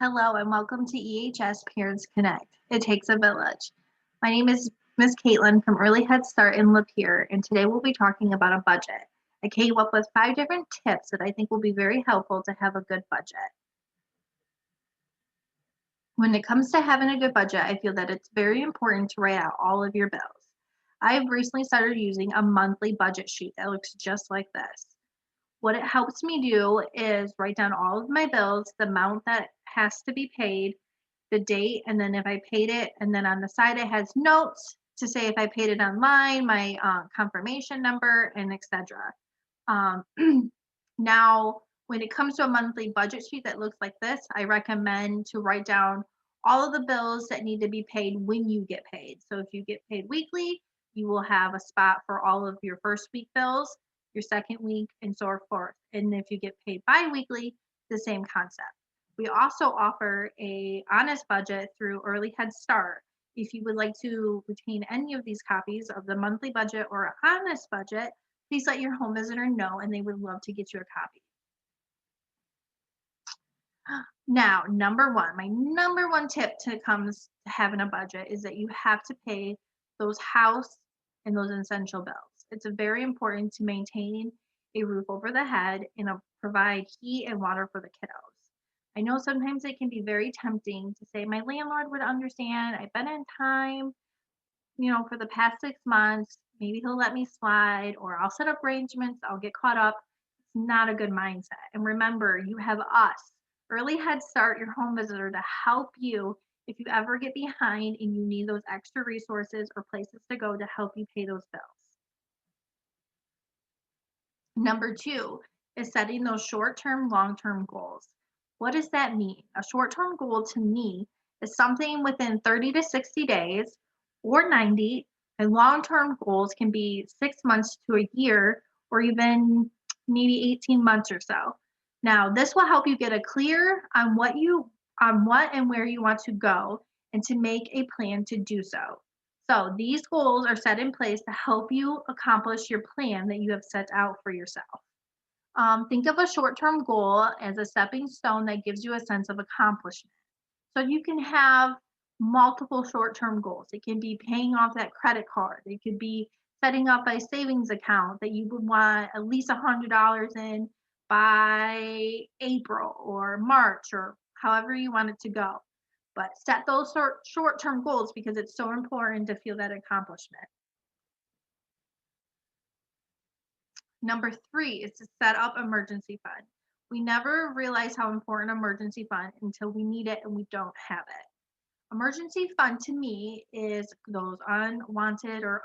Hello and welcome to EHS Parents Connect. It takes a village. My name is Ms. Caitlin from Early Head Start in Lapeer, and today we'll be talking about a budget. I came up with 5 different tips that I think will be very helpful to have a good budget. When it comes to having a good budget, I feel that it's very important to write out all of your bills. I've recently started using a monthly budget sheet that looks just like this. What it helps me do is write down all of my bills, the amount that has to be paid, the date, and then if I paid it, and then on the side it has notes to say if I paid it online, my confirmation number, and etc. Um, now, when it comes to a monthly budget sheet that looks like this, I recommend to write down all of the bills that need to be paid when you get paid. So if you get paid weekly, you will have a spot for all of your first week bills, your second week, and so forth. And if you get paid bi-weekly, the same concept. We also offer a honest budget through Early Head Start. If you would like to retain any of these copies of the monthly budget or honest budget, please let your home visitor know and they would love to get you a copy. Now, my number one tip to comes to having a budget is that you have to pay those house and those essential bills. It's very important to maintain a roof over the head and provide heat and water for the kiddos. I know sometimes it can be very tempting to say, my landlord would understand. I've been in time, for the past 6 months. Maybe he'll let me slide, or I'll set up arrangements. I'll get caught up. It's not a good mindset. And remember, you have us, Early Head Start, your home visitor, to help you if you ever get behind and you need those extra resources or places to go to help you pay those bills. Number 2 is setting those short-term, long-term goals. What does that mean? A short-term goal to me is something within 30 to 60 days or 90, and long-term goals can be 6 months to a year or even maybe 18 months or so. Now, this will help you get a clear on what and where you want to go and to make a plan to do so. So these goals are set in place to help you accomplish your plan that you have set out for yourself. Think of a short-term goal as a stepping stone that gives you a sense of accomplishment. So you can have multiple short-term goals. It can be paying off that credit card. It could be setting up a savings account that you would want at least $100 in by April or March or however you want it to go. But set those short-term goals because it's so important to feel that accomplishment. Number 3 is to set up emergency fund. We never realize how important emergency fund until we need it and we don't have it. Emergency fund to me is those unwanted or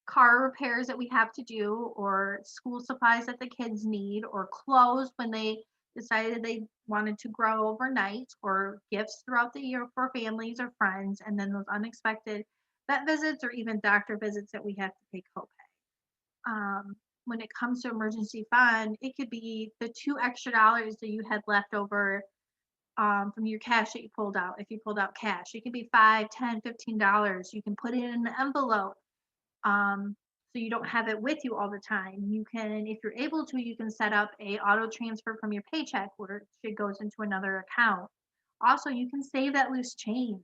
car repairs that we have to do, or school supplies that the kids need, or clothes when they decided they wanted to grow overnight, or gifts throughout the year for families or friends, and then those unexpected vet visits or even doctor visits that we have to pay copay. When it comes to emergency fund, it could be the $2 extra that you had left over from your cash that you pulled out. If you pulled out cash, it could be $5, $10, $15. You can put it in an envelope so you don't have it with you all the time. You can, if you're able to, you can set up a auto transfer from your paycheck where it goes into another account. Also, you can save that loose change.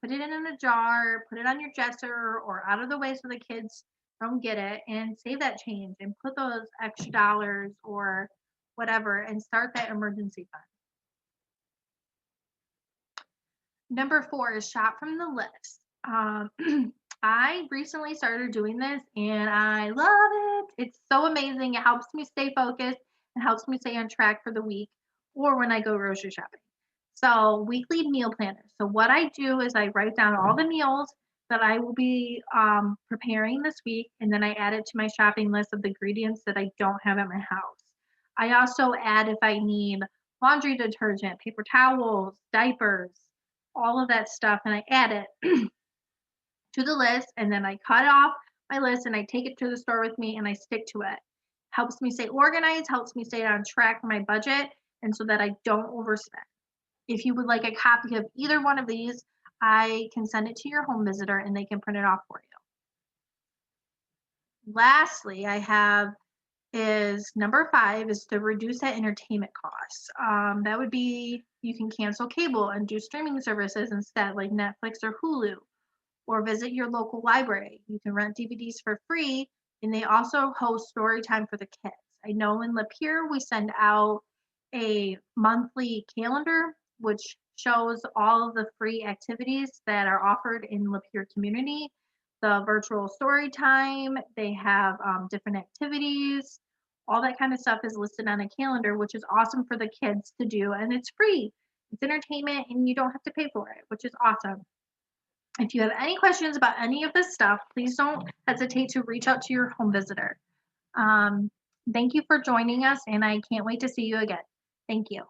Put it in a jar, put it on your dresser or out of the way so the kids don't get it, and save that change and put those extra dollars or whatever and start that emergency fund. Number 4 is shop from the list. I recently started doing this and I love it. It's so amazing. It helps me stay focused and helps me stay on track for the week or when I go grocery shopping. So, weekly meal planners. So, what I do is I write down all the meals that I will be preparing this week, and then I add it to my shopping list of the ingredients that I don't have at my house. I also add if I need laundry detergent, paper towels, diapers, all of that stuff, and I add it to the list, and then I cut off my list and I take it to the store with me and I stick to it. Helps me stay organized, helps me stay on track for my budget, and so that I don't overspend. If you would like a copy of either one of these, I can send it to your home visitor and they can print it off for you. Lastly, I have is number 5 is to reduce that entertainment costs. That would be you can cancel cable and do streaming services instead, like Netflix or Hulu, or visit your local library. You can rent DVDs for free, and they also host story time for the kids. I know in Lapeer we send out a monthly calendar which shows all of the free activities that are offered in Lapeer community. The virtual story time, they have different activities, all that kind of stuff is listed on a calendar, which is awesome for the kids to do, and it's free. It's entertainment, and you don't have to pay for it, which is awesome. If you have any questions about any of this stuff, please don't hesitate to reach out to your home visitor. Um, Thank you for joining us, and I can't wait to see you again. Thank you.